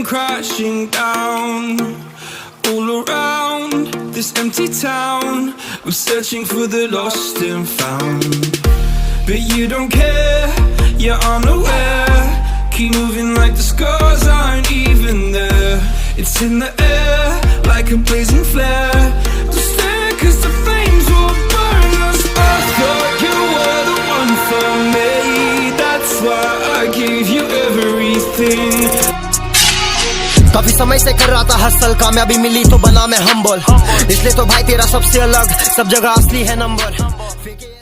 come crashing down. All around this empty town, I'm searching for the lost and found. But you don't care, you're unaware. Keep moving like the scars aren't even there. It's in the air like a blazing flare. Don't stare cause the flames will burn us. I thought you were the one for me. That's why I gave you everything. काफी समय से कर रहा था hustle, कामयाबी मिली तो बना मैं हम्बल। इसलिए तो भाई तेरा सबसे अलग, सब जगह असली है नंबर।